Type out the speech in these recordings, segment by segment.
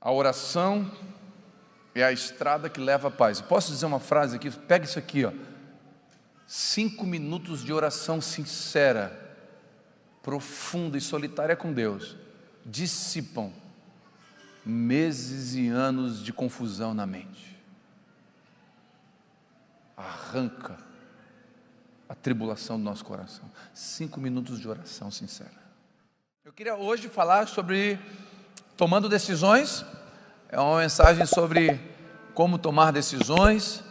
A oração é a estrada que leva à paz. Eu posso dizer uma frase aqui? Pega isso aqui, ó. 5 minutos de oração sincera, profunda e solitária com Deus dissipam meses e anos de confusão na mente. Arranca a tribulação do nosso coração. 5 minutos de oração sincera. Eu queria hoje falar sobre tomando decisões. É uma mensagem sobre como tomar decisões.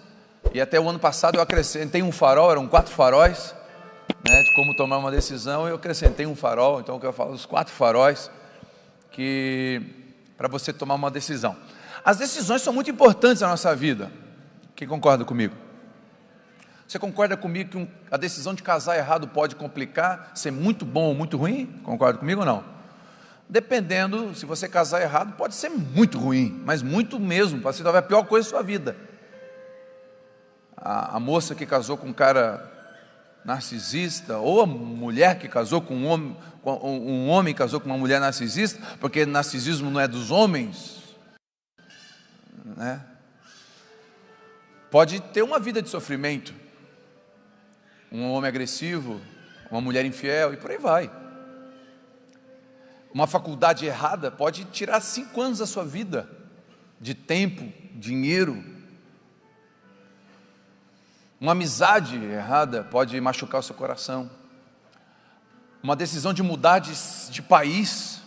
E até o ano passado eu acrescentei um farol, eram 4 faróis, né, de como tomar uma decisão. Eu acrescentei um farol, então eu quero falar dos 4 faróis para você tomar uma decisão. As decisões são muito importantes na nossa vida. Quem concorda comigo? Você concorda comigo que a decisão de casar errado pode complicar, ser muito bom ou muito ruim? Concorda comigo ou não? Dependendo, se você casar errado, pode ser muito ruim, mas muito mesmo, pode ser talvez a pior coisa da sua vida. A moça que casou com um cara narcisista, ou a mulher que casou com um homem que casou com uma mulher narcisista, porque narcisismo não é dos homens, né? Pode ter uma vida de sofrimento, um homem agressivo, uma mulher infiel e por aí vai. Uma faculdade errada pode tirar 5 anos da sua vida, de tempo, dinheiro. Uma amizade errada pode machucar o seu coração. Uma decisão de mudar de país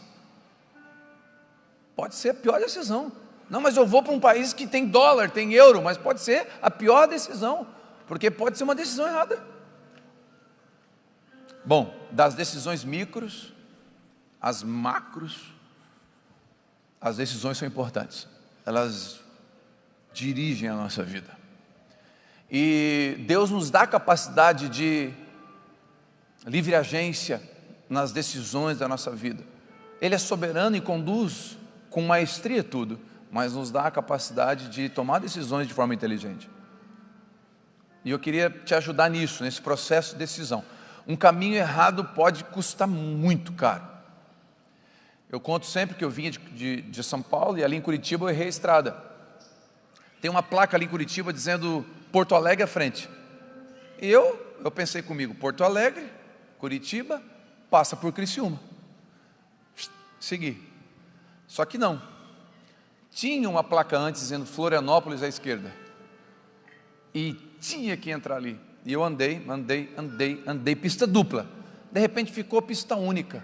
pode ser a pior decisão. Não, mas eu vou para um país que tem dólar, tem euro, mas pode ser a pior decisão, porque pode ser uma decisão errada. Bom, das decisões micros às macros, as decisões são importantes. Elas dirigem a nossa vida. E Deus nos dá a capacidade de livre agência nas decisões da nossa vida. Ele é soberano e conduz com maestria tudo, mas nos dá a capacidade de tomar decisões de forma inteligente. E eu queria te ajudar nisso, nesse processo de decisão. Um caminho errado pode custar muito caro. Eu conto sempre que eu vinha de São Paulo e ali em Curitiba eu errei a estrada. Tem uma placa ali em Curitiba dizendo Porto Alegre à frente. E eu pensei comigo, Porto Alegre, Curitiba, passa por Criciúma. Segui. Só que não. Tinha uma placa antes dizendo Florianópolis à esquerda. E tinha que entrar ali. E eu andei, pista dupla. De repente ficou pista única.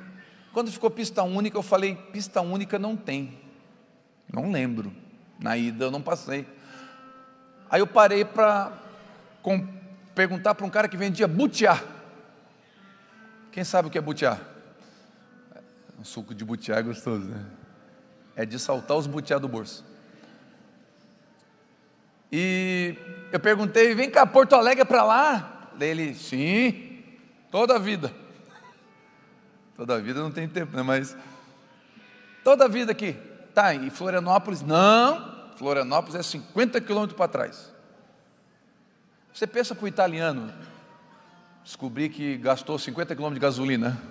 Quando ficou pista única, eu falei, pista única não tem. Não lembro. Na ida eu não passei. Aí eu parei para perguntar para um cara que vendia butiá. Quem sabe o que é butiá? Um suco de butiá é gostoso, né? É de saltar os butiá do bolso. E eu perguntei, vem cá, Porto Alegre é para lá? Daí ele, sim, toda a vida. Toda a vida não tem tempo, né? Mas toda a vida aqui. Tá, e Florianópolis? Não, Florianópolis é 50 quilômetros para trás. Você pensa para o italiano descobrir que gastou 50 quilômetros de gasolina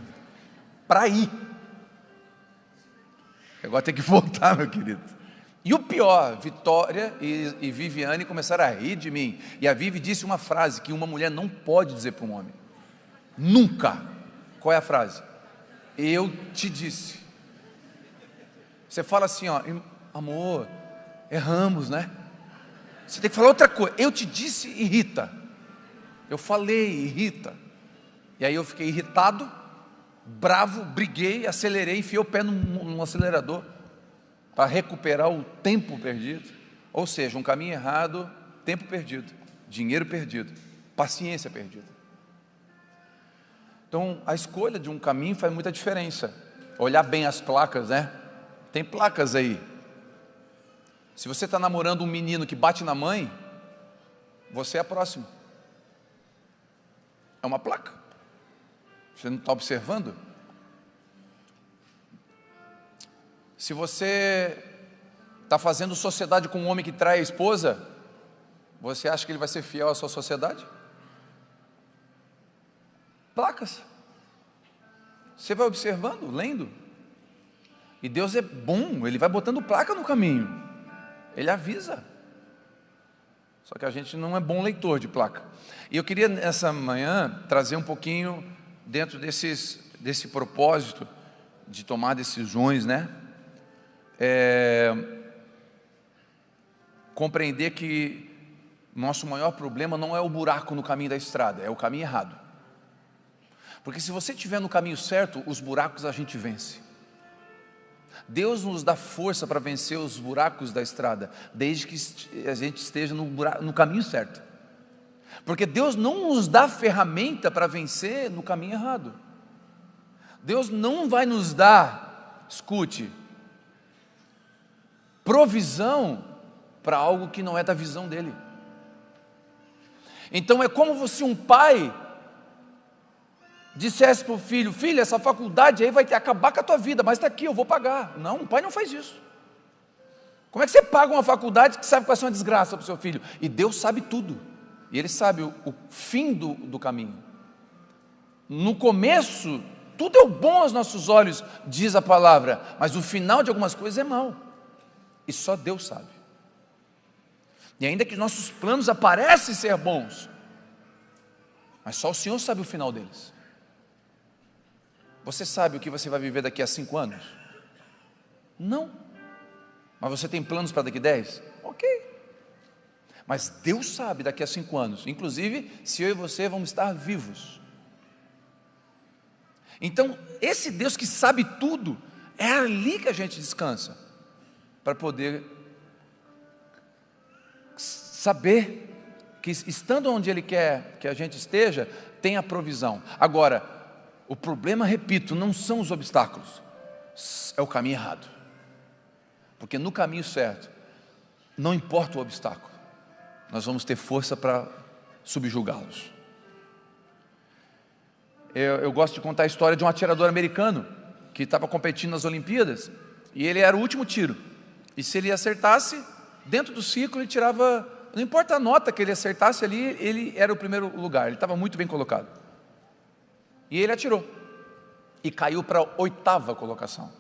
para ir. Agora tem que voltar, meu querido. E o pior, Vitória e Viviane começaram a rir de mim. E a Vivi disse uma frase que uma mulher não pode dizer para um homem. Nunca. Qual é a frase? Eu te disse. Você fala assim, ó, amor, erramos, né? Você tem que falar outra coisa. Eu te disse, irrita. Eu falei, irrita. E aí eu fiquei irritado, bravo, briguei, acelerei, enfiei o pé no acelerador para recuperar o tempo perdido. Ou seja, um caminho errado, tempo perdido, dinheiro perdido, paciência perdida. Então, a escolha de um caminho faz muita diferença. Olhar bem as placas, né? Tem placas aí. Se você está namorando um menino que bate na mãe, você é a próxima. É uma placa. Você não está observando? Se você está fazendo sociedade com um homem que trai a esposa, você acha que ele vai ser fiel à sua sociedade? Placas. Você vai observando, lendo. E Deus é bom, Ele vai botando placa no caminho, Ele avisa. Só que a gente não é bom leitor de placa. E eu queria nessa manhã trazer um pouquinho dentro desse propósito de tomar decisões, né? Compreender que nosso maior problema não é o buraco no caminho da estrada, é o caminho errado. Porque se você estiver no caminho certo, os buracos a gente vence. Deus nos dá força para vencer os buracos da estrada, desde que a gente esteja no caminho certo. Porque Deus não nos dá ferramenta para vencer no caminho errado. Deus não vai nos dar, escute, provisão para algo que não é da visão dEle. Então é como se um pai dissesse para o filho: filho, essa faculdade aí vai acabar com a tua vida, mas está aqui, eu vou pagar. Não, o pai não faz isso. Como é que você paga uma faculdade que sabe que vai ser uma desgraça para o seu filho? E Deus sabe tudo, e Ele sabe o fim do caminho. No começo, tudo é bom aos nossos olhos, diz a palavra, mas o final de algumas coisas é mau, e só Deus sabe. E ainda que nossos planos aparecem ser bons, mas só o Senhor sabe o final deles. Você sabe o que você vai viver daqui a 5 anos? Não. Mas você tem planos para daqui a 10? Ok. Mas Deus sabe daqui a 5 anos, inclusive se eu e você vamos estar vivos. Então, esse Deus que sabe tudo, é ali que a gente descansa, para poder saber que estando onde Ele quer que a gente esteja, tem a provisão. Agora, o problema, repito, não são os obstáculos, é o caminho errado. Porque no caminho certo, não importa o obstáculo, nós vamos ter força para subjugá-los. Eu gosto de contar a história de um atirador americano que estava competindo nas Olimpíadas, e ele era o último tiro, e se ele acertasse, dentro do ciclo ele tirava, não importa a nota que ele acertasse ali, ele era o primeiro lugar, ele estava muito bem colocado. E ele atirou, e caiu para a 8ª colocação.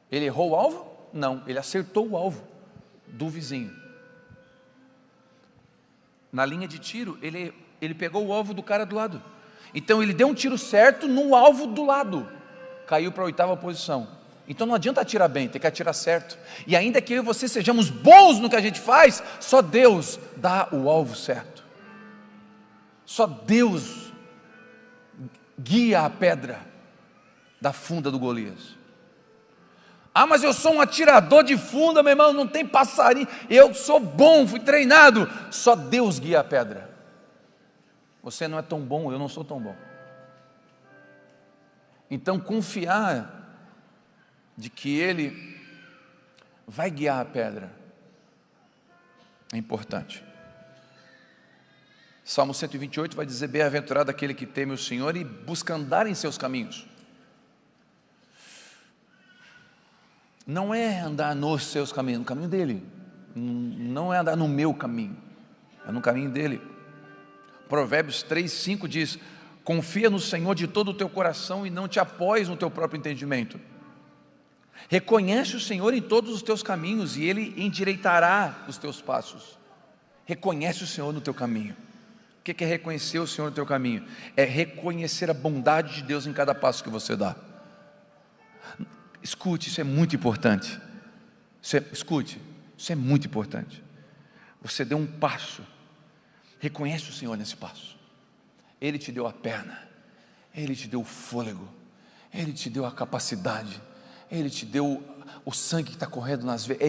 Ele errou o alvo? Não, ele acertou o alvo do vizinho. Na linha de tiro, ele pegou o alvo do cara do lado. Então ele deu um tiro certo no alvo do lado, caiu para a 8ª posição. Então não adianta atirar bem, tem que atirar certo. E ainda que eu e você sejamos bons no que a gente faz, só Deus dá o alvo certo. Só Deus guia a pedra da funda do Golias. Ah, mas eu sou um atirador de funda, meu irmão, não tem passarinho, eu sou bom, fui treinado. Só Deus guia a pedra. Você não é tão bom, eu não sou tão bom. Então confiar de que Ele vai guiar a pedra é importante. Salmo 128 vai dizer: bem-aventurado aquele que teme o Senhor e busca andar em seus caminhos. Não é andar nos seus caminhos, no caminho dele. Não é andar no meu caminho, é no caminho dele. Provérbios 3:5 diz: confia no Senhor de todo o teu coração e não te apoies no teu próprio entendimento. Reconhece o Senhor em todos os teus caminhos e Ele endireitará os teus passos. Reconhece o Senhor no teu caminho. O que é reconhecer o Senhor no teu caminho? É reconhecer a bondade de Deus em cada passo que você dá. Escute, isso é muito importante. Escute, isso é muito importante. Você deu um passo, reconhece o Senhor nesse passo. Ele te deu a perna, Ele te deu o fôlego, Ele te deu a capacidade, Ele te deu o sangue que está correndo nas veias. É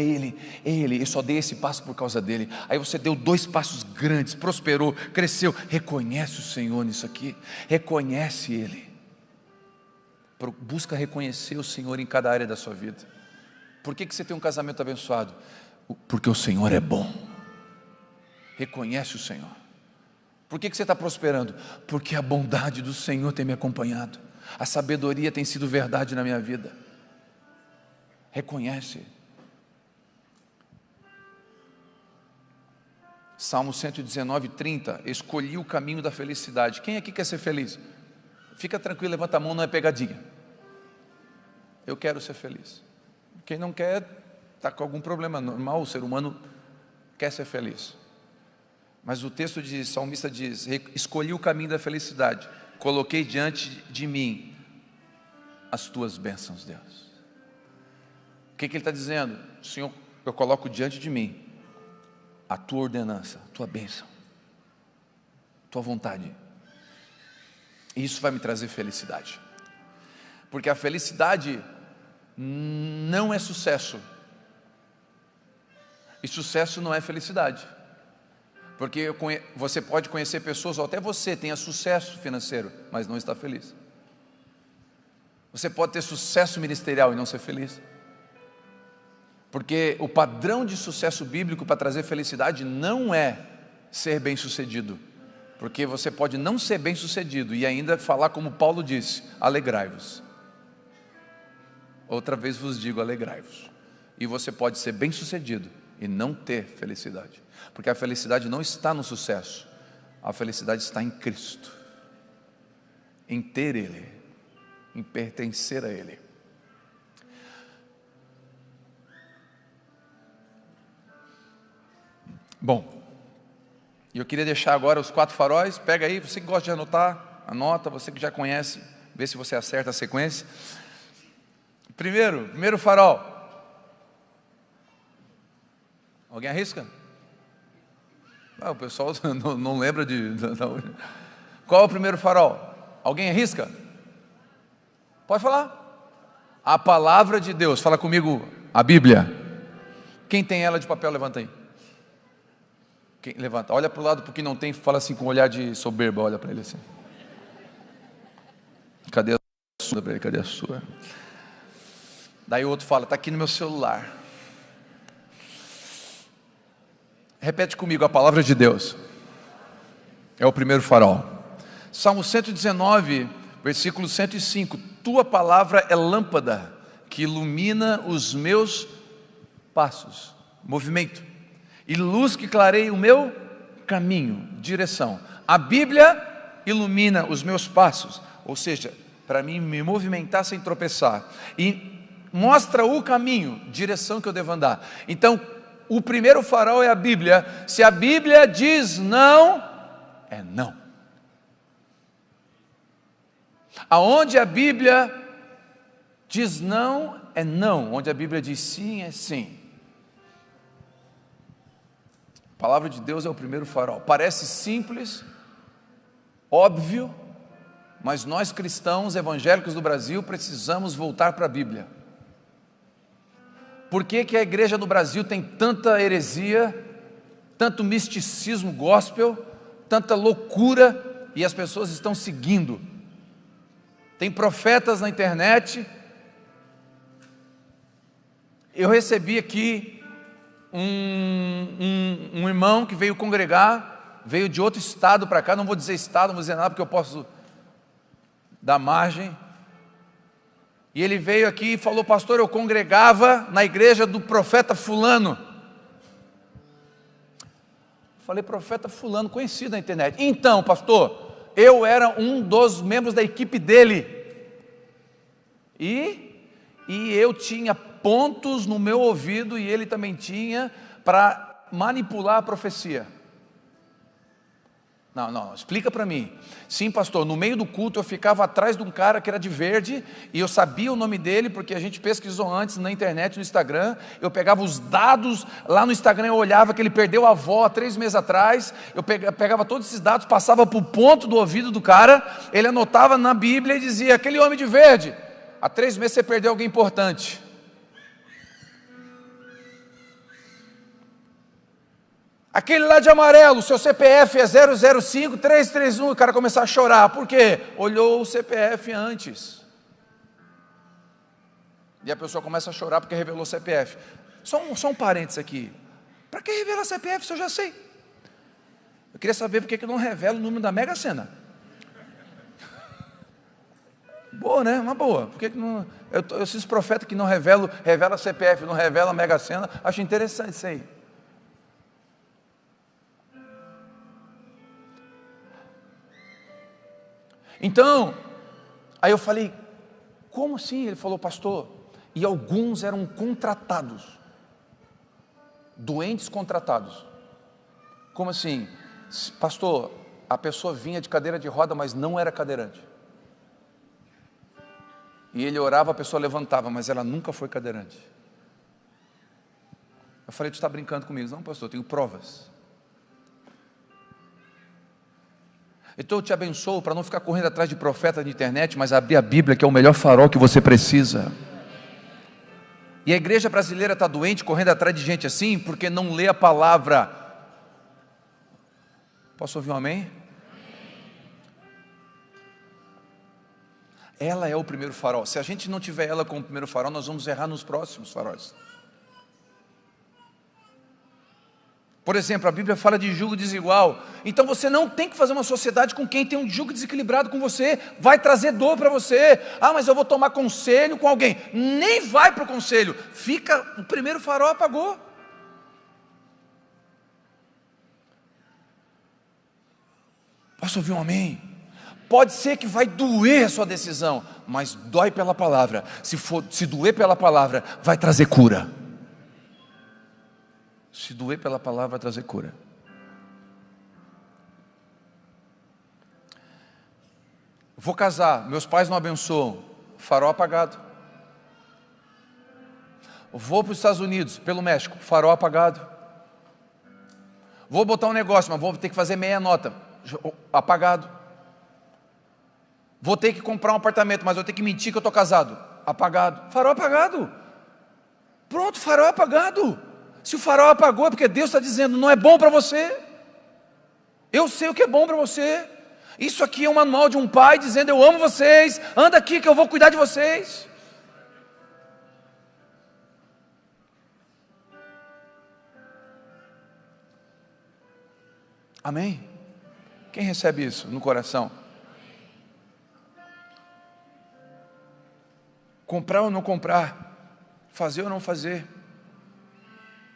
Ele, eu só dei esse passo por causa dele. Aí você deu 2 passos grandes, prosperou, cresceu. Reconhece o Senhor nisso aqui, reconhece Ele. Busca reconhecer o Senhor em cada área da sua vida. Por que você tem um casamento abençoado? Porque o Senhor é bom. Reconhece o Senhor. Por que você está prosperando? Porque a bondade do Senhor tem me acompanhado, a sabedoria tem sido verdade na minha vida. Reconhece. Salmo 119:30, escolhi o caminho da felicidade. Quem aqui quer ser feliz? Fica tranquilo, levanta a mão, não é pegadinha. Eu quero ser feliz. Quem não quer, está com algum problema normal, o ser humano quer ser feliz. Mas o texto diz, o salmista diz, escolhi o caminho da felicidade, coloquei diante de mim as tuas bênçãos, Deus. O que ele está dizendo? Senhor, eu coloco diante de mim a tua ordenança, a tua bênção, a tua vontade. E isso vai me trazer felicidade. Porque a felicidade não é sucesso. E sucesso não é felicidade. Porque você pode conhecer pessoas, ou até você tenha sucesso financeiro, mas não está feliz. Você pode ter sucesso ministerial e não ser feliz. Porque o padrão de sucesso bíblico para trazer felicidade não é ser bem-sucedido. Porque você pode não ser bem-sucedido e ainda falar como Paulo disse, alegrai-vos. Outra vez vos digo, alegrai-vos. E você pode ser bem-sucedido e não ter felicidade. Porque a felicidade não está no sucesso. A felicidade está em Cristo. Em ter Ele. Em pertencer a Ele. Bom, eu queria deixar agora os 4 faróis. Pega aí, você que gosta de anotar, anota. Você que já conhece, vê se você acerta a sequência. Primeiro farol. Alguém arrisca? O pessoal não lembra de... Qual é o primeiro farol? Alguém arrisca? Pode falar. A palavra de Deus. Fala comigo, a Bíblia. Quem tem ela de papel, levanta aí. Quem, levanta, olha para o lado, porque não tem, fala assim com um olhar de soberba, olha para ele assim. Cadê a sua? Cadê a sua? Daí o outro fala, está aqui no meu celular. Repete comigo, a palavra de Deus é o primeiro farol. Salmo 119, versículo 105. Tua palavra é lâmpada que ilumina os meus passos, movimento, e luz que clareia o meu caminho, direção. A Bíblia ilumina os meus passos, ou seja, para mim me movimentar sem tropeçar, e mostra o caminho, direção que eu devo andar. Então, o primeiro farol é a Bíblia. Se a Bíblia diz não, é não. Aonde a Bíblia diz não, é não. Onde a Bíblia diz sim, é sim. A palavra de Deus é o primeiro farol. Parece simples, óbvio, mas nós cristãos evangélicos do Brasil precisamos voltar para a Bíblia. Por que a igreja no Brasil tem tanta heresia, tanto misticismo gospel, tanta loucura, e as pessoas estão seguindo? Tem profetas na internet. Eu recebi aqui um irmão que veio congregar, veio de outro estado para cá, não vou dizer estado, não vou dizer nada porque eu posso dar margem. E ele veio aqui e falou, pastor, eu congregava na igreja do profeta fulano. Falei, profeta fulano, conhecido na internet. Então, pastor, eu era um dos membros da equipe dele. E eu tinha pontos no meu ouvido, e ele também tinha, para manipular a profecia. Não, explica para mim. Sim, pastor, no meio do culto eu ficava atrás de um cara que era de verde, e eu sabia o nome dele, porque a gente pesquisou antes na internet, no Instagram. Eu pegava os dados, lá no Instagram eu olhava que ele perdeu a avó há 3 meses atrás, eu pegava todos esses dados, passava para o ponto do ouvido do cara, ele anotava na Bíblia e dizia, aquele homem de verde, há 3 meses você perdeu alguém importante. Aquele lá de amarelo, seu CPF é 005331, o cara começar a chorar. Por quê? Olhou o CPF antes. E a pessoa começa a chorar porque revelou o CPF. Só um parênteses aqui. Para que revelar CPF se eu já sei? Eu queria saber por que não revela o número da Mega Sena. Boa, né? Uma boa. Por que não? Esses profetas que não revela CPF, não revela a Mega Sena, acho interessante isso aí. Então, aí eu falei, como assim? Ele falou, pastor, e alguns eram contratados, doentes contratados. Como assim? Pastor, a pessoa vinha de cadeira de roda, mas não era cadeirante. E ele orava, a pessoa levantava, mas ela nunca foi cadeirante. Eu falei, tu está brincando comigo? Não, pastor, eu tenho provas. Então eu te abençoo para não ficar correndo atrás de profeta de internet, mas abrir a Bíblia, que é o melhor farol que você precisa. E a igreja brasileira está doente, correndo atrás de gente assim, porque não lê a palavra. Posso ouvir um amém? Ela é o primeiro farol. Se a gente não tiver ela como primeiro farol, nós vamos errar nos próximos faróis. Por exemplo, a Bíblia fala de jugo desigual. Então você não tem que fazer uma sociedade com quem tem um jugo desequilibrado com você. Vai trazer dor para você. Ah, mas eu vou tomar conselho com alguém. Nem vai para o conselho. Fica, o primeiro farol apagou. Posso ouvir um amém? Pode ser que vai doer a sua decisão, mas dói pela palavra. Se doer pela palavra, vai trazer cura. Se doer pela palavra, vai trazer cura. Vou casar, meus pais não abençoam, farol apagado. Vou para os Estados Unidos, pelo México, farol apagado. Vou botar um negócio, mas vou ter que fazer meia nota, apagado. Vou ter que comprar um apartamento, mas vou ter que mentir que eu estou casado, apagado. Farol apagado. Pronto, farol apagado. Se o farol apagou é porque Deus está dizendo, não é bom para você. Eu sei o que é bom para você. Isso aqui é um manual de um pai dizendo, eu amo vocês, anda aqui que eu vou cuidar de vocês. Amém? Quem recebe isso no coração? Comprar ou não comprar, fazer ou não fazer,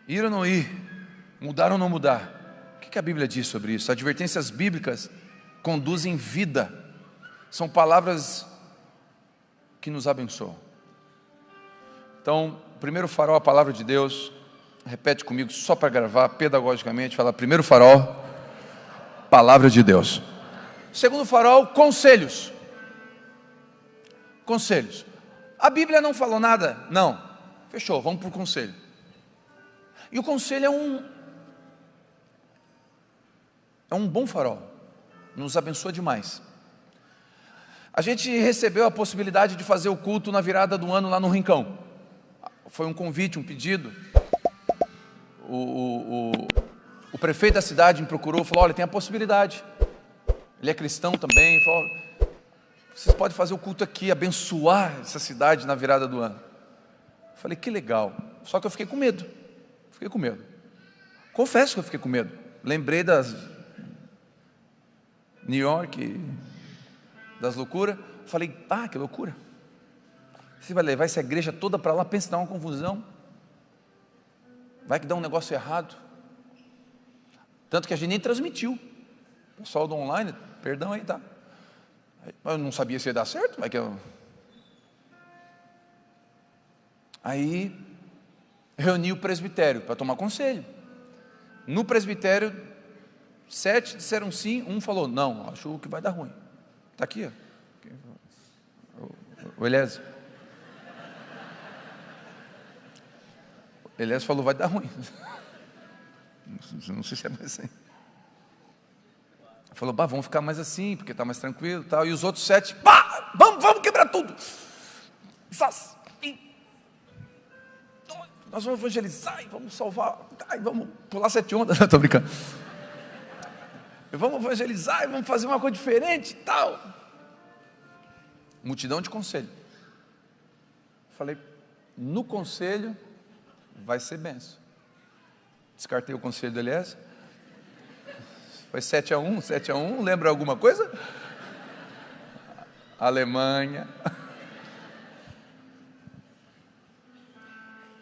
ir ou não ir, mudar ou não mudar. O que a Bíblia diz sobre isso? Advertências bíblicas conduzem vida, são palavras que nos abençoam. Então, primeiro farol, a palavra de Deus. Repete comigo, só para gravar, pedagogicamente, fala, primeiro farol, palavra de Deus. Segundo farol, conselhos. Conselhos. A Bíblia não falou nada? Não. Fechou, vamos para o conselho. E o conselho é um bom farol, nos abençoa demais. A gente recebeu a possibilidade de fazer o culto na virada do ano lá no Rincão. Foi um convite, um pedido. O prefeito da cidade me procurou, falou, olha, tem a possibilidade. Ele é cristão também, falou, vocês podem fazer o culto aqui, abençoar essa cidade na virada do ano. Eu falei, que legal. Só que eu fiquei com medo. Confesso que eu fiquei com medo. Lembrei das New York, das loucuras. Falei, que loucura. Você vai levar essa igreja toda para lá, pensa que dá uma confusão. Vai que dá um negócio errado. Tanto que a gente nem transmitiu. O pessoal do online, perdão aí, tá? Eu não sabia se ia dar certo, mas que eu... Aí reuni o presbitério para tomar conselho. No presbitério, 7 disseram sim, um falou, não, acho que vai dar ruim. Está aqui, ó. O Eliezer. Eliezer falou, vai dar ruim. Não sei se é mais assim. Falou, vamos ficar mais assim, porque está mais tranquilo e tal. E os outros 7, vamos quebrar tudo. Nós vamos evangelizar e vamos salvar, vamos pular 7 ondas, estou brincando. Vamos evangelizar e vamos fazer uma coisa diferente e tal. Multidão de conselho. Falei, no conselho vai ser benção. Descartei o conselho do Eliezer. Foi 7-1, lembra alguma coisa? Alemanha.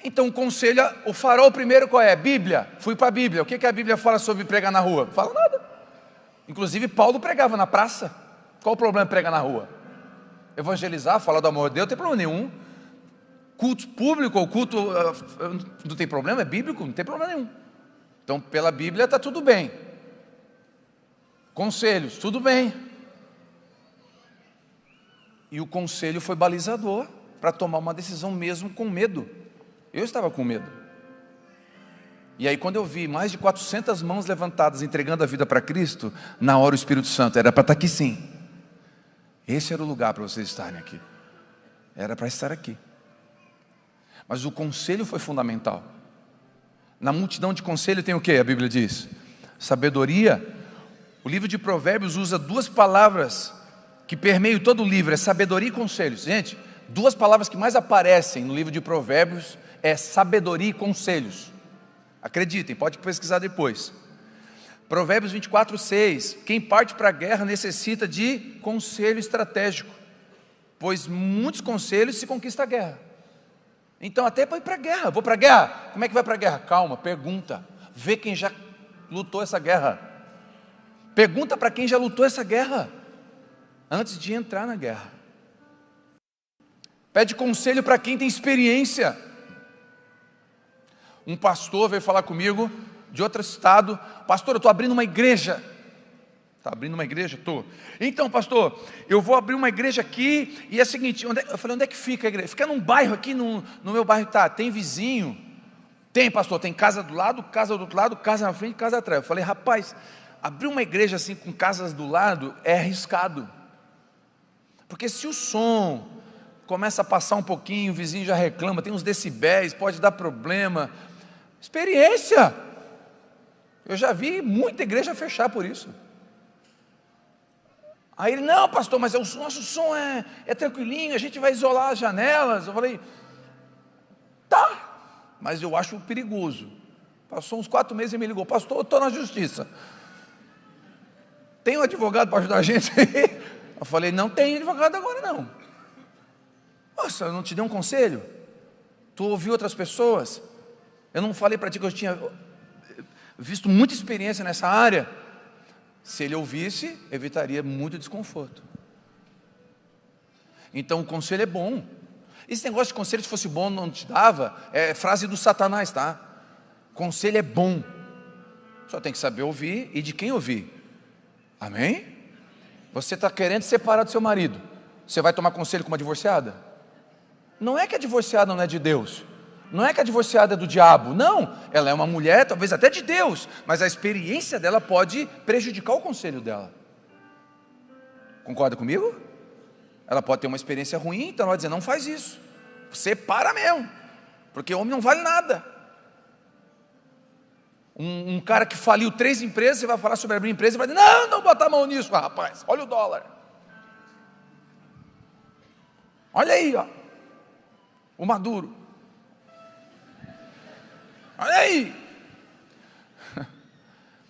Então o conselho, o farol primeiro qual é? Bíblia. Fui para a Bíblia. O que a Bíblia fala sobre pregar na rua? Não fala nada. Inclusive Paulo pregava na praça. Qual o problema de pregar na rua? Evangelizar, falar do amor de Deus, não tem problema nenhum. Culto público ou culto não tem problema, é bíblico, não tem problema nenhum. Então, pela Bíblia está tudo bem. Conselhos, tudo bem. E o conselho foi balizador para tomar uma decisão mesmo com medo. Eu estava com medo. E aí quando eu vi mais de 400 mãos levantadas entregando a vida para Cristo, na hora o Espírito Santo, era para estar aqui sim. Esse era o lugar para vocês estarem aqui. Era para estar aqui. Mas o conselho foi fundamental. Na multidão de conselho tem o que? A Bíblia diz: sabedoria. O livro de Provérbios usa duas palavras que permeiam todo o livro, é sabedoria e conselhos. Gente, duas palavras que mais aparecem no livro de Provérbios é sabedoria e conselhos. Acreditem, pode pesquisar depois. Provérbios 24:6, quem parte para a guerra necessita de conselho estratégico, pois muitos conselhos se conquista a guerra. Então até para ir para a guerra, vou para a guerra, como é que vai para a guerra? Calma, pergunta, vê quem já lutou essa guerra, pergunta para quem já lutou essa guerra, antes de entrar na guerra. Pede conselho para quem tem experiência. Um pastor veio falar comigo, de outro estado: pastor, eu estou abrindo uma igreja. Está abrindo uma igreja? Estou. Então, pastor, eu vou abrir uma igreja aqui, e é o seguinte, eu falei, onde é que fica a igreja? Fica num bairro aqui, no meu bairro. Tá, tem vizinho? Tem, pastor, tem casa do lado, casa do outro lado, casa na frente, casa atrás. Eu falei, rapaz, abrir uma igreja assim com casas do lado é arriscado, porque se o som começa a passar um pouquinho, o vizinho já reclama, tem uns decibéis, pode dar problema. Experiência. Eu já vi muita igreja fechar por isso. Aí ele, não pastor, mas o nosso som é tranquilinho, a gente vai isolar as janelas. Eu falei, tá, mas eu acho perigoso. Passou uns 4 meses e me ligou, pastor, eu estou na justiça, tem um advogado para ajudar a gente aí? Eu falei, não tem advogado agora não. Nossa, eu não te dei um conselho? Tu ouviu outras pessoas? Eu não falei para ti que eu tinha visto muita experiência nessa área? Se ele ouvisse, evitaria muito desconforto. Então o conselho é bom. Esse negócio de conselho, se fosse bom, não te dava. É frase do Satanás, tá? Conselho é bom, só tem que saber ouvir e de quem ouvir. Amém? Você está querendo se separar do seu marido, você vai tomar conselho com uma divorciada? Não é que a divorciada não é de Deus, não é que a divorciada é do diabo, não, ela é uma mulher, talvez até de Deus, mas a experiência dela pode prejudicar o conselho dela. Concorda comigo? Ela pode ter uma experiência ruim, então ela vai dizer, não faz isso, separa mesmo, porque homem não vale nada. Um cara que faliu 3 empresas, você vai falar sobre abrir empresa e vai dizer, não bota a mão nisso, rapaz, olha o dólar, olha aí, ó, o Maduro, olha aí.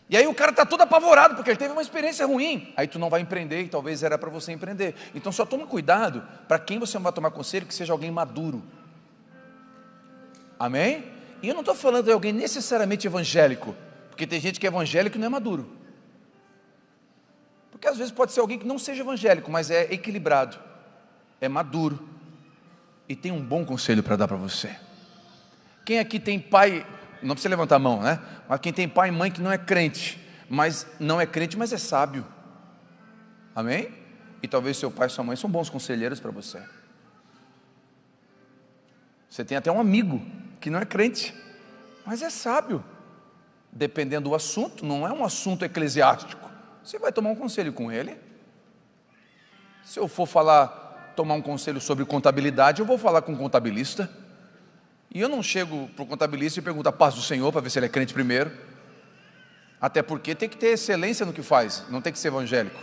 E aí o cara está todo apavorado, porque ele teve uma experiência ruim. Aí tu não vai empreender, e talvez era para você empreender. Então só toma cuidado, para quem você não vai tomar conselho, que seja alguém maduro. Amém? E eu não estou falando de alguém necessariamente evangélico, porque tem gente que é evangélico e não é maduro. Porque às vezes pode ser alguém que não seja evangélico, mas é equilibrado, é maduro, e tem um bom conselho para dar para você. Quem aqui tem pai, não precisa levantar a mão, né? Mas quem tem pai e mãe que não é crente, mas é sábio. Amém? E talvez seu pai e sua mãe são bons conselheiros para você. Você tem até um amigo que não é crente, mas é sábio. Dependendo do assunto, não é um assunto eclesiástico, você vai tomar um conselho com ele. Se eu for tomar um conselho sobre contabilidade, eu vou falar com um contabilista. E eu não chego para o contabilista e pergunto a paz do Senhor para ver se ele é crente primeiro. Até porque tem que ter excelência no que faz, não tem que ser evangélico.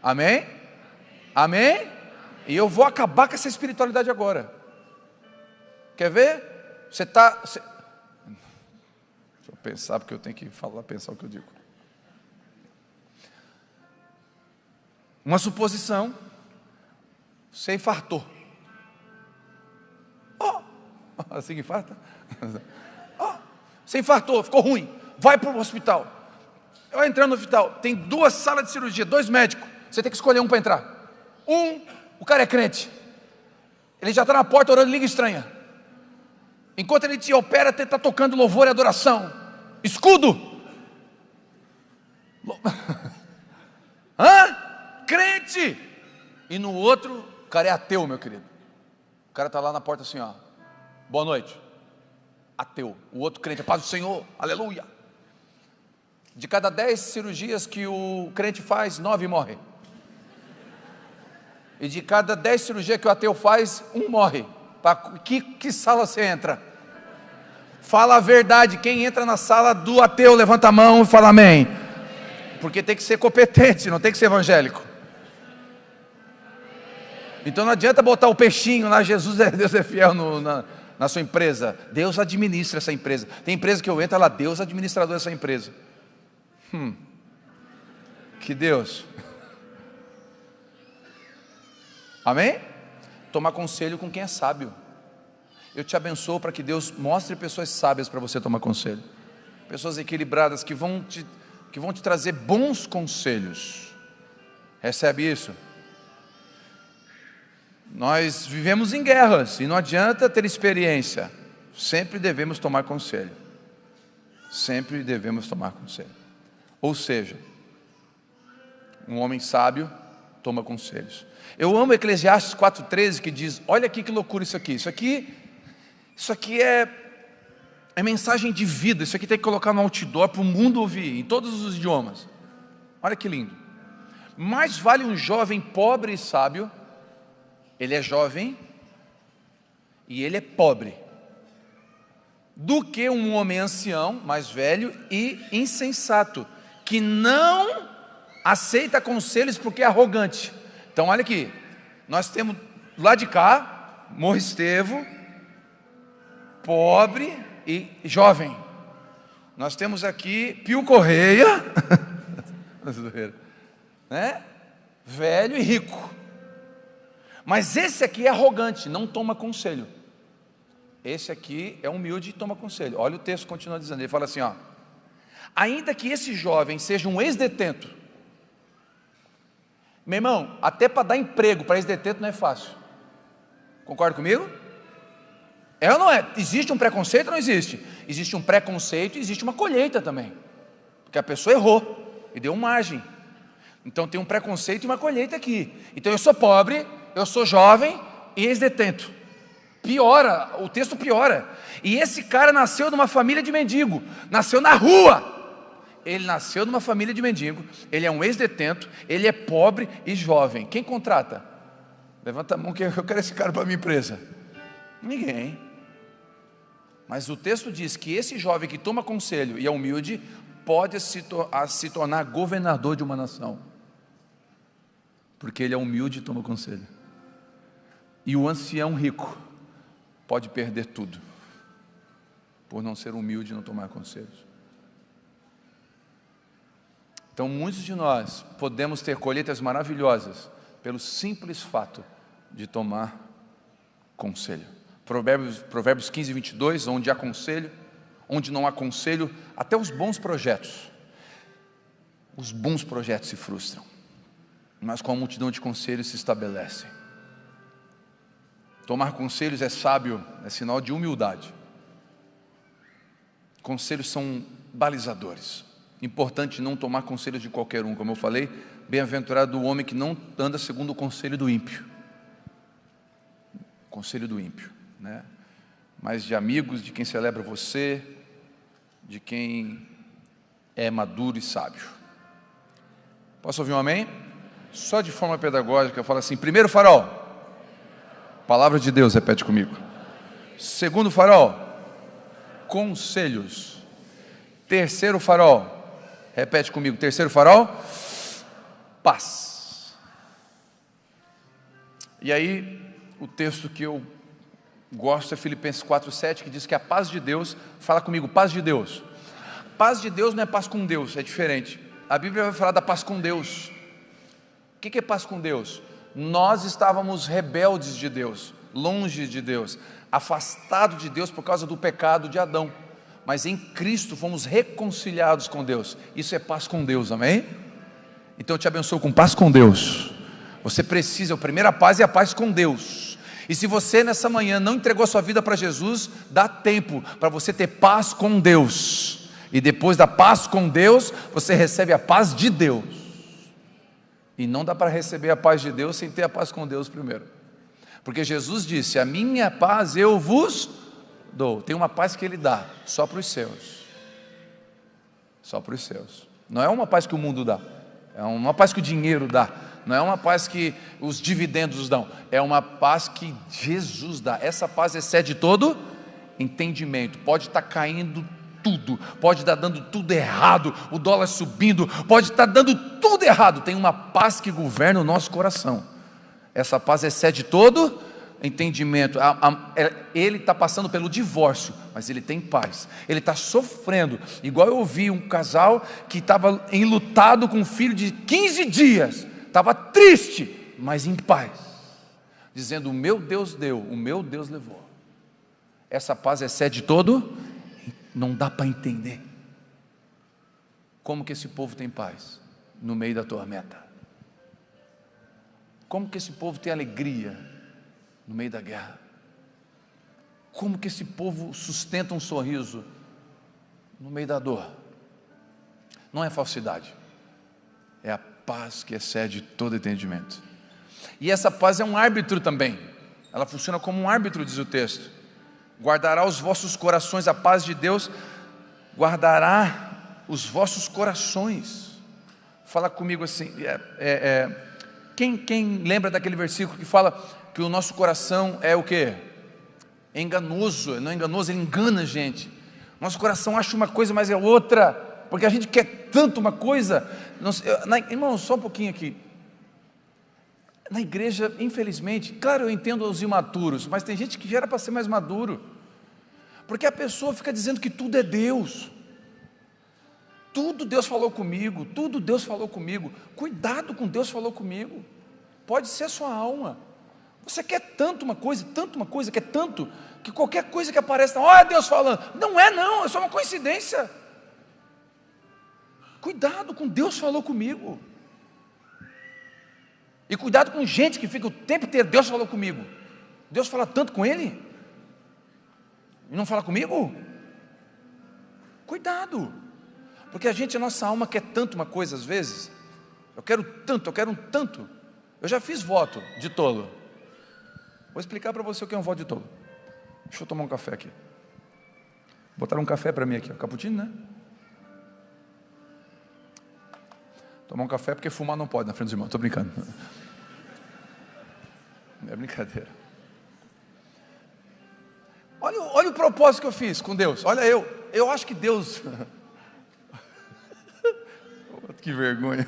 Amém? Amém? E eu vou acabar com essa espiritualidade agora. Quer ver? Deixa eu pensar, porque eu tenho que pensar o que eu digo. Uma suposição. Você infartou. Assim que infarta? Você infartou, ficou ruim, vai para o hospital. Vai entrar no hospital, tem 2 salas de cirurgia, 2 médicos, você tem que escolher um para entrar. O cara é crente, Ele já está na porta orando em língua estranha. Enquanto ele te opera, ele está tocando louvor e adoração. Escudo. Hã? Crente. E no outro, o cara é ateu, meu querido. O cara está lá na porta assim, ó. Boa noite. Ateu. O outro crente, paz do Senhor, aleluia. De cada 10 cirurgias que o crente faz, 9 morrem. E de cada 10 cirurgias que o ateu faz, 1 morre. Que sala você entra? Fala a verdade. Quem entra na sala do ateu, levanta a mão e fala amém. Porque tem que ser competente, não tem que ser evangélico. Então não adianta botar o peixinho lá, Deus é fiel na sua empresa. Deus administra essa empresa. Tem empresa que eu entro lá, Deus administrador dessa empresa. Que Deus. Amém? Tomar conselho com quem é sábio. Eu te abençoo para que Deus mostre pessoas sábias para você tomar conselho. Pessoas equilibradas que vão te trazer bons conselhos. Recebe isso? Nós vivemos em guerras e não adianta ter experiência. Sempre devemos tomar conselho. Sempre devemos tomar conselho. Ou seja, um homem sábio toma conselhos. Eu amo Eclesiastes 4,13 que diz, olha aqui que loucura isso aqui. Isso aqui é mensagem de vida. Isso aqui tem que colocar no outdoor para o mundo ouvir, em todos os idiomas. Olha que lindo. Mais vale um jovem pobre e sábio. Ele é jovem e ele é pobre, do que um homem ancião, mais velho e insensato, que não aceita conselhos porque é arrogante. Então olha aqui, nós temos lá de cá, Morro pobre e jovem. Nós temos aqui Pio Correia, né? Velho e rico. Mas esse aqui é arrogante, não toma conselho. Esse aqui é humilde e toma conselho. Olha o texto, continua dizendo, ele fala assim, ó. Ainda que esse jovem seja um ex-detento. Meu irmão, até para dar emprego para ex-detento não é fácil. Concorda comigo? É ou não é? Existe um preconceito ou não existe? Existe um preconceito e existe uma colheita também. Porque a pessoa errou e deu margem. Então tem um preconceito e uma colheita aqui. Então eu sou pobre, eu sou jovem e ex-detento. Piora, o texto piora. E esse cara nasceu numa família de mendigo, nasceu na rua. Ele nasceu numa família de mendigo, ele é um ex-detento, ele é pobre e jovem. Quem contrata? Levanta a mão que eu quero esse cara para a minha empresa. Ninguém. Mas o texto diz que esse jovem que toma conselho e é humilde, pode se tornar governador de uma nação. Porque ele é humilde e toma conselho. E o ancião rico pode perder tudo, por não ser humilde e não tomar conselhos. Então muitos de nós podemos ter colheitas maravilhosas, pelo simples fato de tomar conselho. Provérbios 15, 22, onde há conselho, onde não há conselho, até os bons projetos se frustram, mas com a multidão de conselhos se estabelecem. Tomar conselhos é sábio, é sinal de humildade. Conselhos são balizadores. Importante não tomar conselhos de qualquer um, como eu falei, bem-aventurado o homem que não anda segundo o conselho do ímpio. Conselho do ímpio, né? Mas de amigos, de quem celebra você, de quem é maduro e sábio. Posso ouvir um amém? Só de forma pedagógica, eu falo assim: primeiro farol, palavra de Deus, repete comigo. Segundo farol, conselhos. Terceiro farol, repete comigo. Terceiro farol, paz. E aí, o texto que eu gosto é Filipenses 4,7, que diz que a paz de Deus, fala comigo, paz de Deus. Paz de Deus não é paz com Deus, é diferente. A Bíblia vai falar da paz com Deus. O que é paz com Deus? Nós estávamos rebeldes de Deus, longe de Deus, afastados de Deus por causa do pecado de Adão, mas em Cristo fomos reconciliados com Deus. Isso é paz com Deus, amém? Então eu te abençoo com paz com Deus. Você precisa, a primeira paz é a paz com Deus. E se você nessa manhã não entregou a sua vida para Jesus, dá tempo para você ter paz com Deus. E depois da paz com Deus, você recebe a paz de Deus. E não dá para receber a paz de Deus sem ter a paz com Deus primeiro. Porque Jesus disse: a minha paz eu vos dou. Tem uma paz que Ele dá, só para os seus. Só para os seus. Não é uma paz que o mundo dá. É uma paz que o dinheiro dá. Não é uma paz que os dividendos dão. É uma paz que Jesus dá. Essa paz excede todo entendimento. Pode estar caindo tudo, pode estar dando tudo errado, o dólar subindo, pode estar dando tudo errado. Tem uma paz que governa o nosso coração. Essa paz excede todo entendimento. Ele está passando pelo divórcio, mas ele tem paz. Ele está sofrendo, igual eu ouvi um casal que estava enlutado com um filho de 15 dias, estava triste, mas em paz, dizendo: o meu Deus deu, o meu Deus levou. Essa paz excede todo. Não dá para entender como que esse povo tem paz no meio da tormenta. Como que esse povo tem alegria no meio da guerra. Como que esse povo sustenta um sorriso no meio da dor? Não é falsidade, é a paz que excede todo entendimento. E essa paz é um árbitro também. Ela funciona como um árbitro, diz o texto. Guardará os vossos corações, a paz de Deus guardará os vossos corações. Fala comigo assim, quem lembra daquele versículo que fala que o nosso coração é o quê? É enganoso, não é enganoso, ele engana a gente. Nosso coração acha uma coisa, mas é outra, porque a gente quer tanto uma coisa. Irmão, só um pouquinho aqui. Na igreja, infelizmente, claro, eu entendo os imaturos, mas tem gente que já era para ser mais maduro, porque a pessoa fica dizendo que tudo é Deus. Tudo Deus falou comigo, tudo Deus falou comigo. Cuidado com Deus falou comigo. Pode ser a sua alma. Você quer tanto uma coisa, quer tanto, que qualquer coisa que apareça, olha Deus falando. Não, é só uma coincidência. Cuidado com Deus falou comigo. E cuidado com gente que fica o tempo inteiro, Deus falou comigo. Deus fala tanto com ele e não fala comigo? Cuidado, porque a nossa alma quer tanto uma coisa às vezes. Eu quero um tanto. Eu já fiz voto de tolo. Vou explicar para você o que é um voto de tolo. Deixa eu tomar um café aqui. Botaram um café para mim aqui, cappuccino, né? Tomar um café porque fumar não pode na frente dos irmãos, estou brincando. É brincadeira. Olha o propósito que eu fiz com Deus. Olha eu acho que Deus... Que vergonha.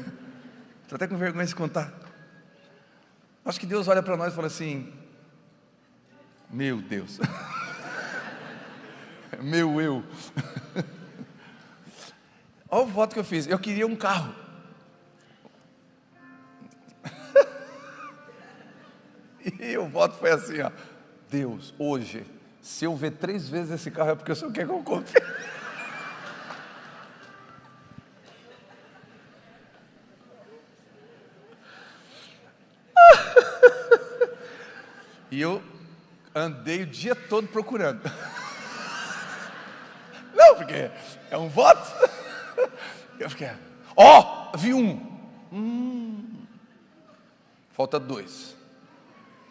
Estou até com vergonha de contar. Acho que Deus olha para nós e fala assim: meu Deus. Meu eu. Olha o voto que eu fiz. Eu queria um carro. E o voto foi assim, ó: Deus, hoje, se eu ver 3 vezes esse carro, é porque o Senhor quer que eu compre. E eu andei o dia todo procurando. Não, porque é um voto. Eu fiquei, vi um. Falta 2.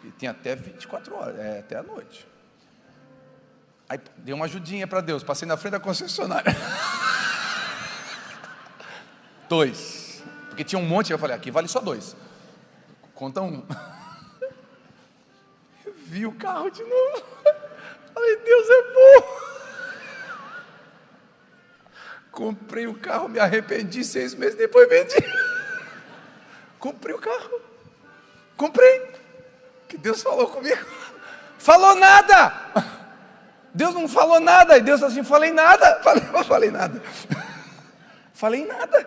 E tem até 24 horas, até a noite. Aí dei uma ajudinha para Deus, passei na frente da concessionária. 2, porque tinha um monte, eu falei, aqui vale só 2. Conta 1. Eu vi o carro de novo. Falei, Deus é bom. Comprei o carro, me arrependi, 6 meses depois vendi. Comprei o carro. Comprei. Que Deus falou comigo. Falou nada. Deus não falou nada. E Deus assim, falei nada. Falei nada. Falei nada.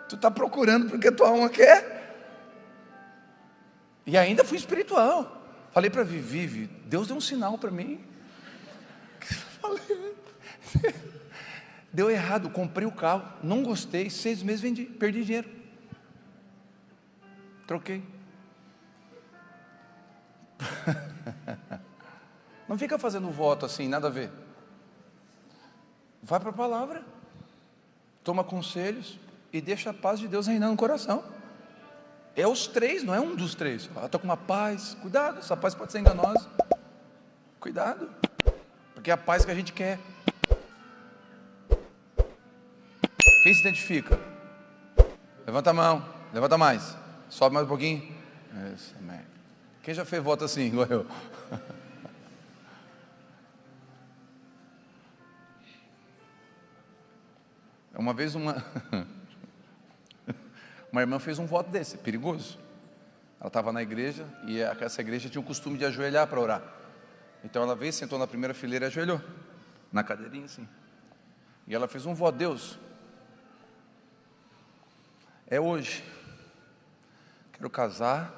Tu está procurando porque tua alma quer. E ainda fui espiritual. Falei para Vivi, Deus deu um sinal para mim. Falei, deu errado, comprei o carro, não gostei, 6 meses vendi, perdi dinheiro. Troquei. Não fica fazendo voto assim, nada a ver. Vai para a palavra, toma conselhos e deixa a paz de Deus reinar no coração. É os três, não é um dos três. Estou com uma paz, cuidado, essa paz pode ser enganosa. Cuidado, porque é a paz que a gente quer. Quem se identifica? Levanta a mão, levanta mais, sobe mais um pouquinho. Isso, amém. Quem já fez voto assim, igual eu? Uma vez uma irmã fez um voto desse, perigoso. Ela estava na igreja e essa igreja tinha o costume de ajoelhar para orar. Então ela veio, sentou na primeira fileira e ajoelhou, na cadeirinha assim. E ela fez um voto: Deus, é hoje, quero casar,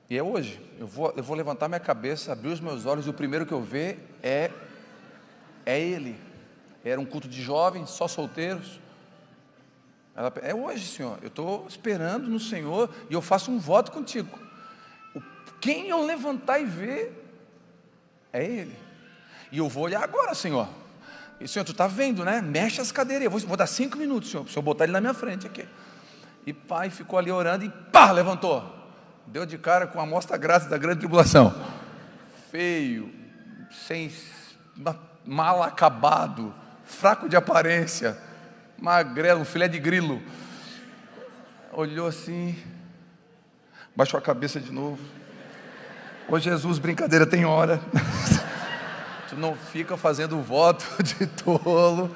e é hoje, eu vou levantar minha cabeça, abrir os meus olhos, e o primeiro que eu ver é ele. Era um culto de jovens, só solteiros. É hoje, Senhor, eu estou esperando no Senhor, e eu faço um voto contigo. Quem eu levantar e ver, é ele. E eu vou olhar agora, Senhor. E, Senhor, tu está vendo, né? Mexe as cadeiras. Eu vou dar 5 minutos, Senhor, para o Senhor botar ele na minha frente aqui. E pai ficou ali orando e pá, levantou. Deu de cara com a amostra grátis da grande tribulação. Feio, mal acabado, fraco de aparência, magrelo, um filé de grilo. Olhou assim, baixou a cabeça de novo. Ô Jesus, brincadeira tem hora. Tu não fica fazendo voto de tolo.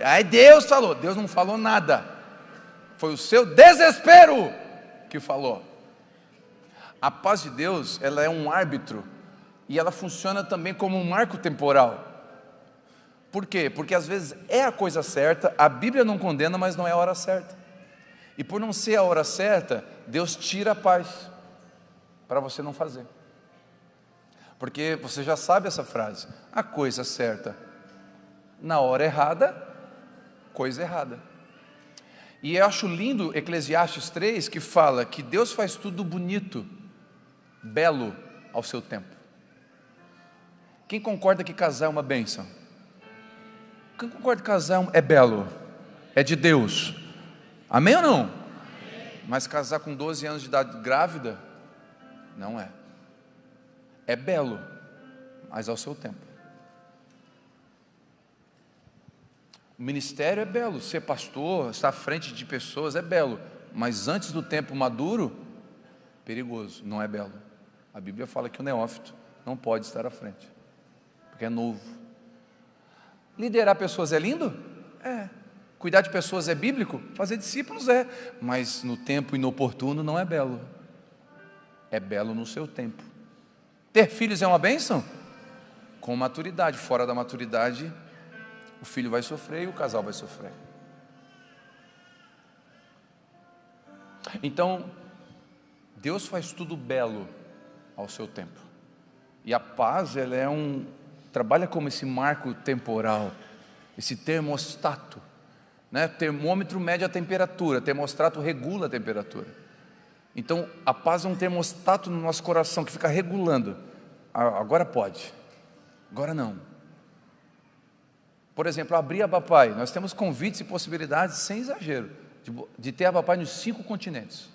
Aí Deus falou. Deus não falou nada. Foi o seu desespero que falou. A paz de Deus, ela é um árbitro. E ela funciona também como um marco temporal. Por quê? Porque às vezes é a coisa certa, a Bíblia não condena, mas não é a hora certa. E por não ser a hora certa, Deus tira a paz para você não fazer. Porque você já sabe essa frase: a coisa certa na hora errada, coisa errada. E eu acho lindo Eclesiastes 3, que fala que Deus faz tudo bonito, belo ao seu tempo. Quem concorda que casar é uma bênção? Quem concorda que casar é belo? É de Deus. Amém ou não? Amém. Mas casar com 12 anos de idade grávida, não é. É belo, mas ao seu tempo. O ministério é belo, ser pastor, estar à frente de pessoas é belo, mas antes do tempo maduro, perigoso, não é belo. A Bíblia fala que o neófito não pode estar à frente, porque é novo. Liderar pessoas é lindo? É. Cuidar de pessoas é bíblico? Fazer discípulos é. Mas no tempo inoportuno não é belo. É belo no seu tempo. Ter filhos é uma bênção? Com maturidade. Fora da maturidade, o filho vai sofrer e o casal vai sofrer. Então, Deus faz tudo belo ao seu tempo. E a paz, ela trabalha como esse marco temporal, esse termostato, né? Termômetro mede a temperatura, termostato regula a temperatura. Então a paz é um termostato no nosso coração que fica regulando. Agora pode, agora não. Por exemplo, abrir a Abapai, nós temos convites e possibilidades, sem exagero, de ter a Abapai nos 5 continentes.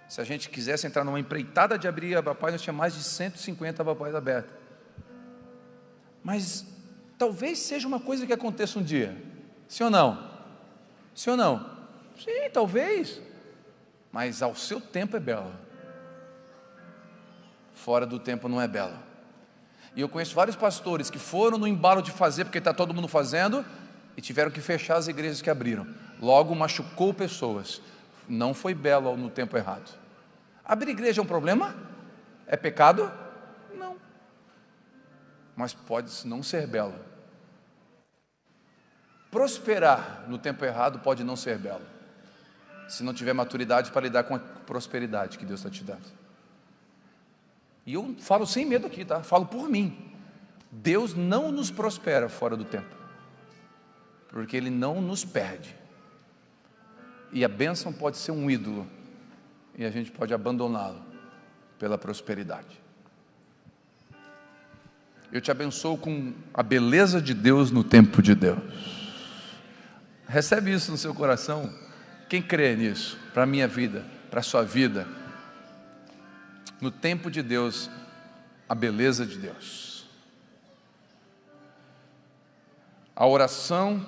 Se a gente quisesse entrar numa empreitada de abrir a Abapai, nós tínhamos mais de 150 Abapais abertos. Mas talvez seja uma coisa que aconteça um dia. Sim ou não? Sim ou não? Sim, talvez. Mas ao seu tempo é belo. Fora do tempo não é belo. E eu conheço vários pastores que foram no embalo de fazer, porque está todo mundo fazendo, e tiveram que fechar as igrejas que abriram. Logo machucou pessoas. Não foi belo no tempo errado. Abrir igreja é um problema? É pecado? Não. Mas pode não ser belo. Prosperar no tempo errado pode não ser belo, se não tiver maturidade para lidar com a prosperidade que Deus está te dando. E eu falo sem medo aqui, tá? Falo por mim. Deus não nos prospera fora do tempo, porque Ele não nos perde. E a bênção pode ser um ídolo, e a gente pode abandoná-lo pela prosperidade. Eu te abençoo com a beleza de Deus no tempo de Deus. Recebe isso no seu coração. Quem crê nisso? Para a minha vida, para a sua vida. No tempo de Deus, a beleza de Deus. A oração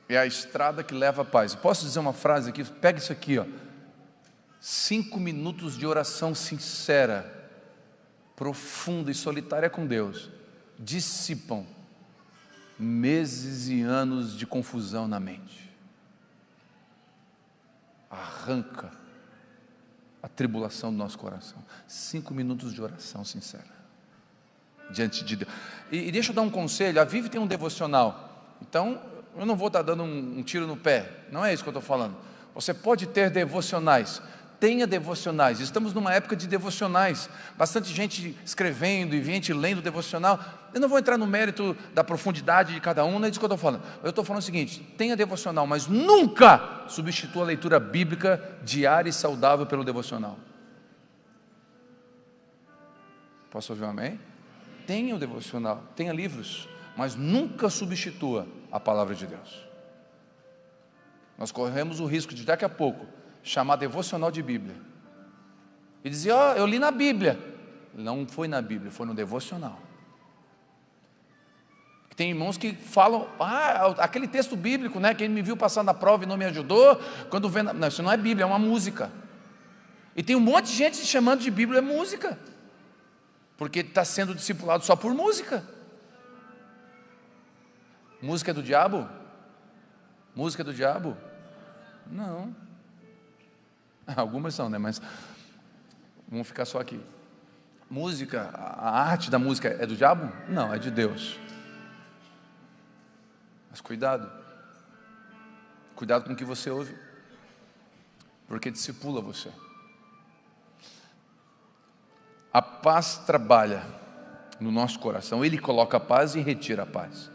é a estrada que leva à paz. Posso dizer uma frase aqui? Pega isso aqui, ó. 5 minutos de oração sincera, profunda e solitária com Deus dissipam meses e anos de confusão na mente. Arranca a tribulação do nosso coração. 5 minutos de oração sincera diante de Deus. E deixa eu dar um conselho. A Vive tem um devocional. Então eu não vou estar dando um tiro no pé. Não é isso que eu estou falando. Você pode ter devocionais. Tenha devocionais. Estamos numa época de devocionais. Bastante gente escrevendo e gente lendo devocional. Eu não vou entrar no mérito da profundidade de cada um, não é disso que eu estou falando. Eu estou falando o seguinte: tenha devocional, mas nunca substitua a leitura bíblica diária e saudável pelo devocional. Posso ouvir um amém? Tenha o devocional, tenha livros, mas nunca substitua a palavra de Deus. Nós corremos o risco de daqui a pouco chamar devocional de Bíblia e dizer: ó, eu li na Bíblia. Não foi na Bíblia, foi no devocional. Tem irmãos que falam: aquele texto bíblico, né? Quem me viu passar na prova e não me ajudou, quando vê não, isso não é Bíblia, é uma música. E tem um monte de gente chamando de Bíblia música, porque está sendo discipulado só por música. Música é do diabo? Música é do diabo? Não. Algumas são, né? Mas vamos ficar só aqui. Música, a arte da música é do diabo? Não, é de Deus. Mas cuidado. Cuidado com o que você ouve, porque discipula você. A paz trabalha no nosso coração. Ele coloca a paz e retira a paz.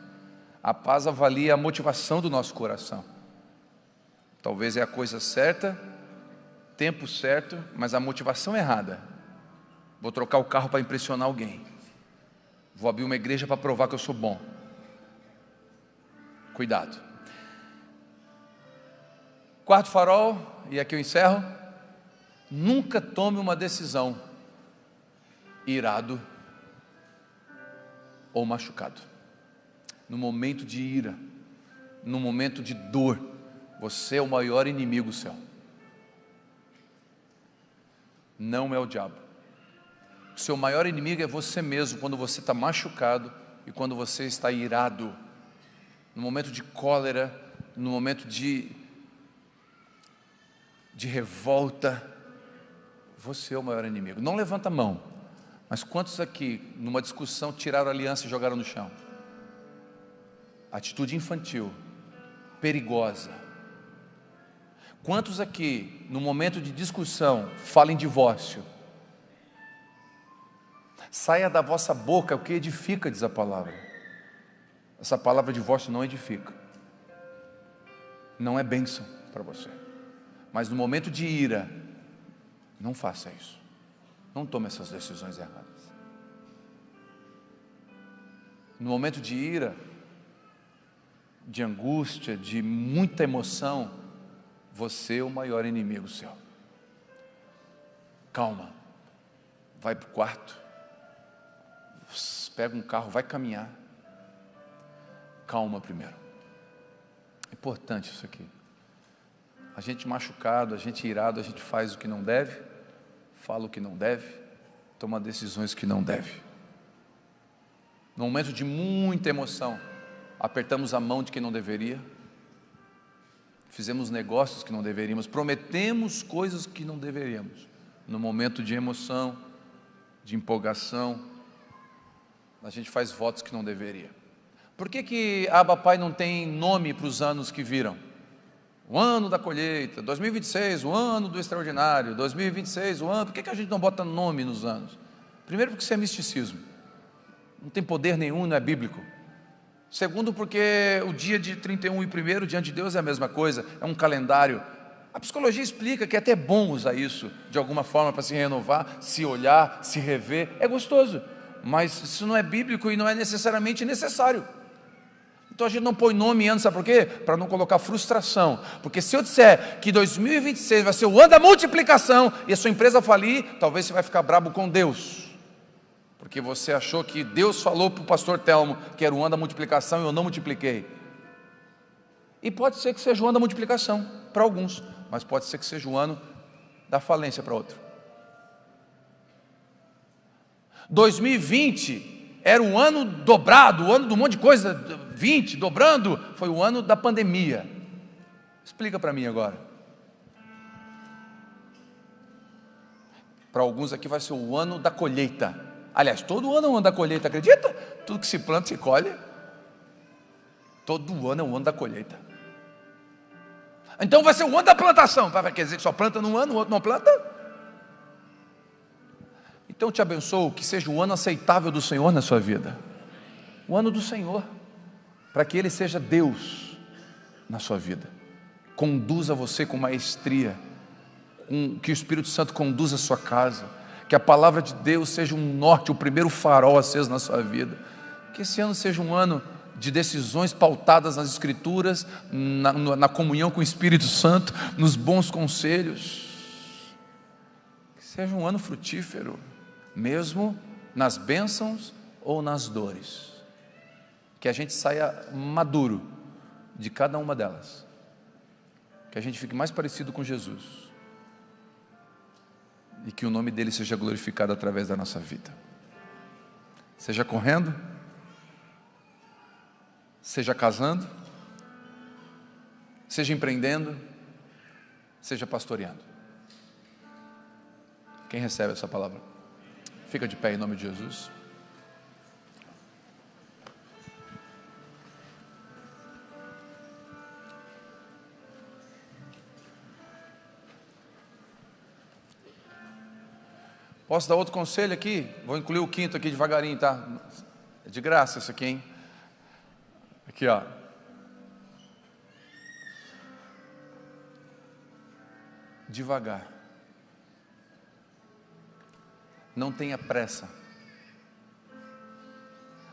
A paz avalia a motivação do nosso coração. Talvez é a coisa certa, tempo certo, mas a motivação é errada. Vou trocar o carro para impressionar alguém. Vou abrir uma igreja para provar que eu sou bom. Cuidado. Quarto farol, e aqui eu encerro. Nunca tome uma decisão irado ou machucado. No momento de ira, no momento de dor, você é o maior inimigo seu. Não é o diabo. O seu maior inimigo é você mesmo, quando você está machucado e quando você está irado, no momento de cólera, no momento de revolta. Você é o maior inimigo. Não levanta a mão, mas quantos aqui, numa discussão, tiraram a aliança e jogaram no chão? Atitude infantil, perigosa. Quantos aqui, no momento de discussão, falam em divórcio? Saia da vossa boca o que edifica, diz a palavra. Essa palavra divórcio não edifica, não é bênção para você. Mas no momento de ira, não faça isso. Não tome essas decisões erradas. No momento de ira, de angústia, de muita emoção, você é o maior inimigo seu. Calma. Vai para o quarto. Pega um carro, vai caminhar. Calma primeiro. É importante isso aqui. A gente machucado, a gente irado, a gente faz o que não deve, fala o que não deve, toma decisões que não deve. No momento de muita emoção, apertamos a mão de quem não deveria, fizemos negócios que não deveríamos, prometemos coisas que não deveríamos. No momento de emoção, de empolgação, a gente faz votos que não deveria. Por que Abba Pai não tem nome para os anos que viram? O ano da colheita, 2026, o ano do extraordinário, 2026, o ano... Por que a gente não bota nome nos anos? Primeiro, porque isso é misticismo. Não tem poder nenhum, não é bíblico. Segundo, porque o dia de 31 e 1º diante de Deus é a mesma coisa, é um calendário. A psicologia explica que é até bom usar isso de alguma forma para se renovar, se olhar, se rever. É gostoso, mas isso não é bíblico e não é necessariamente necessário. Então a gente não põe nome em ano, sabe por quê? Para não colocar frustração. Porque se eu disser que 2026 vai ser o ano da multiplicação e a sua empresa falir, talvez você vai ficar brabo com Deus. Porque você achou que Deus falou para o pastor Telmo que era o ano da multiplicação e eu não multipliquei. E pode ser que seja o ano da multiplicação para alguns, mas pode ser que seja o ano da falência para outro. 2020 era o ano dobrado, o ano de um monte de coisa, 20, dobrando, foi o ano da pandemia. Explica para mim agora. Para alguns aqui vai ser o ano da colheita. Aliás, todo ano é o ano da colheita, acredita? Tudo que se planta, se colhe. Todo ano é o ano da colheita. Então vai ser o ano da plantação. Quer dizer que só planta num ano, o outro não planta? Então te abençoo, que seja o ano aceitável do Senhor na sua vida. O ano do Senhor, para que Ele seja Deus na sua vida. Conduza você com maestria, que o Espírito Santo conduza a sua casa, que a palavra de Deus seja um norte, o primeiro farol aceso na sua vida. Que esse ano seja um ano de decisões pautadas nas Escrituras, na comunhão com o Espírito Santo, nos bons conselhos. Que seja um ano frutífero, mesmo nas bênçãos ou nas dores. Que a gente saia maduro de cada uma delas. Que a gente fique mais parecido com Jesus. E que o nome dele seja glorificado através da nossa vida. Seja correndo, seja casando, seja empreendendo, seja pastoreando. Quem recebe essa palavra? Fica de pé em nome de Jesus. Posso dar outro conselho aqui? Vou incluir o quinto aqui devagarinho, tá? É de graça isso aqui, hein? Aqui, ó. Devagar. Não tenha pressa.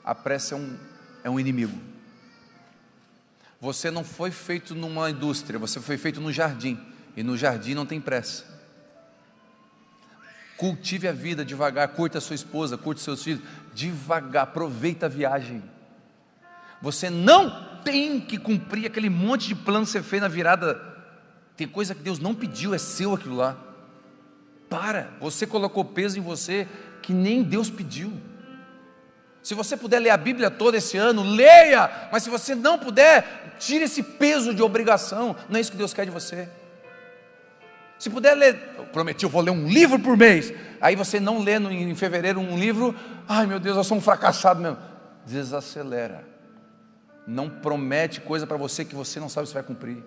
A pressa é um inimigo. Você não foi feito numa indústria, você foi feito no jardim. E no jardim não tem pressa. Cultive a vida devagar, curta a sua esposa, curte seus filhos, devagar, aproveita a viagem. Você não tem que cumprir aquele monte de plano que você fez na virada. Tem coisa que Deus não pediu, é seu aquilo lá. Você colocou peso em você que nem Deus pediu. Se você puder ler a Bíblia toda esse ano, leia, mas se você não puder, tire esse peso de obrigação, não é isso que Deus quer de você. Se puder ler, eu prometi, eu vou ler um livro por mês, aí você não lê em fevereiro um livro, ai meu Deus, eu sou um fracassado mesmo. Desacelera, não promete coisa para você que você não sabe se vai cumprir.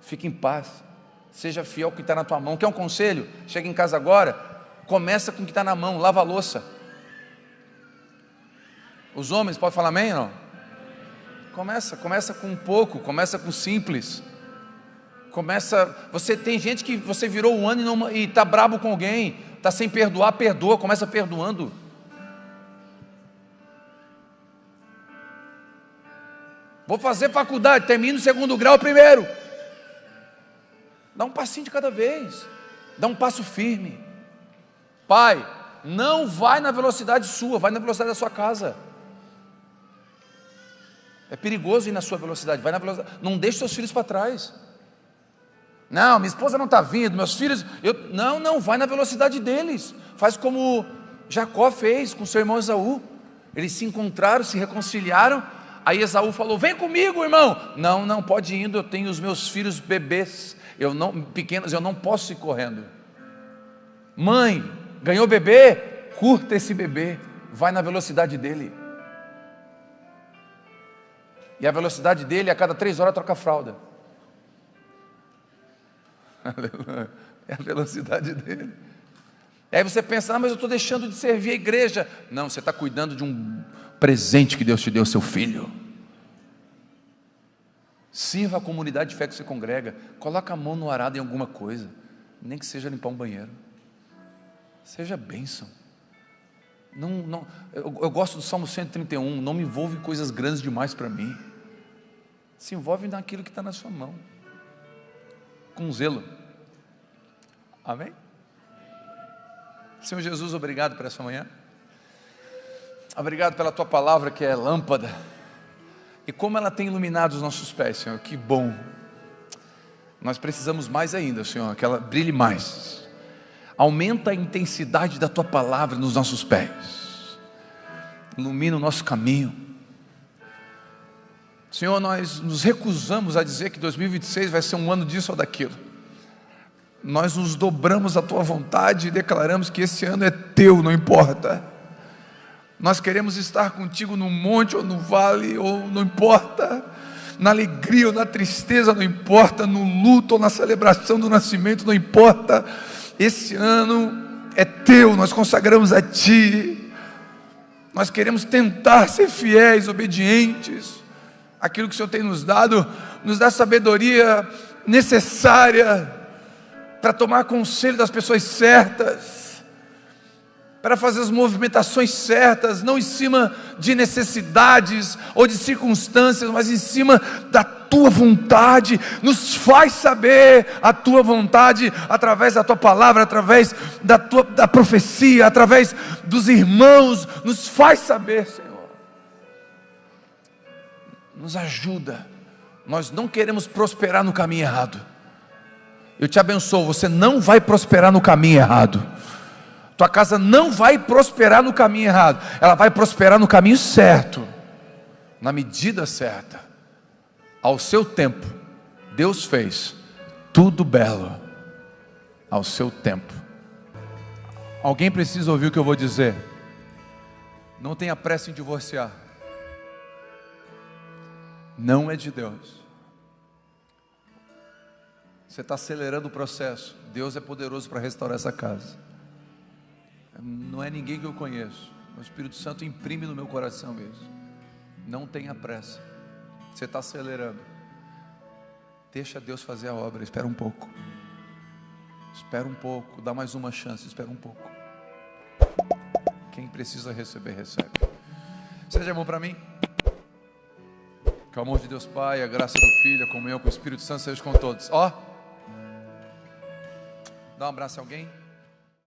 Fique em paz, seja fiel ao que está na tua mão. Quer um conselho? Chega em casa agora, começa com o que está na mão, lava a louça. Os homens, pode falar amém ou não? Começa com um pouco, começa com simples. Você tem gente que você virou um ano e está brabo com alguém, está sem perdoar, perdoa, começa perdoando. Vou fazer faculdade, termino o segundo grau primeiro. Dá um passinho de cada vez, dá um passo firme. Pai, não vai na velocidade sua, vai na velocidade da sua casa. É perigoso ir na sua velocidade, vai na velocidade, não deixe seus filhos para trás. Não, minha esposa não está vindo, meus filhos, não, vai na velocidade deles, faz como Jacó fez com seu irmão Esaú, eles se encontraram, se reconciliaram, aí Esaú falou, vem comigo irmão, não, pode ir indo, eu tenho os meus filhos bebês, pequenos, eu não posso ir correndo. Mãe, ganhou bebê, curta esse bebê, vai na velocidade dele, e a velocidade dele, a cada 3 horas troca a fralda. É a velocidade dele. Aí você pensa, mas eu estou deixando de servir a igreja. Não, você está cuidando de um presente que Deus te deu, seu filho. Sirva a comunidade de fé que você congrega. Coloca a mão no arado em alguma coisa, nem que seja limpar um banheiro. Seja bênção. Eu gosto do Salmo 131. Não me envolvo em coisas grandes demais para mim. Se envolve naquilo que está na sua mão, com zelo. Amém? Senhor Jesus, obrigado por essa manhã. Obrigado pela Tua palavra que é lâmpada. E como ela tem iluminado os nossos pés, Senhor, que bom. Nós precisamos mais ainda, Senhor, que ela brilhe mais. Aumenta a intensidade da Tua palavra nos nossos pés. Ilumina o nosso caminho. Senhor, nós nos recusamos a dizer que 2026 vai ser um ano disso ou daquilo. Nós nos dobramos à Tua vontade e declaramos que esse ano é Teu, não importa. Nós queremos estar contigo no monte ou no vale, ou não importa, na alegria ou na tristeza, não importa, no luto ou na celebração do nascimento, não importa. Esse ano é Teu, nós consagramos a Ti. Nós queremos tentar ser fiéis, obedientes àquilo que o Senhor tem nos dá sabedoria necessária para tomar conselho das pessoas certas, para fazer as movimentações certas, não em cima de necessidades ou de circunstâncias, mas em cima da Tua vontade. Nos faz saber a Tua vontade através da Tua palavra, através da profecia, através dos irmãos. Nos faz saber, Senhor. Nos ajuda. Nós não queremos prosperar no caminho errado. Eu te abençoo, você não vai prosperar no caminho errado. Tua casa não vai prosperar no caminho errado, ela vai prosperar no caminho certo, na medida certa, ao seu tempo. Deus fez tudo belo ao seu tempo. Alguém precisa ouvir o que eu vou dizer. Não tenha pressa em divorciar. Não é de Deus. Você está acelerando o processo. Deus é poderoso para restaurar essa casa. Não é ninguém que eu conheço. O Espírito Santo imprime no meu coração isso. Não tenha pressa. Você está acelerando. Deixa Deus fazer a obra. Espera um pouco. Espera um pouco. Dá mais uma chance. Espera um pouco. Quem precisa receber, recebe. Seja bom para mim. Que o amor de Deus Pai, a graça do Filho, a comunhão com o Espírito Santo seja com todos. Ó, dá um abraço a alguém.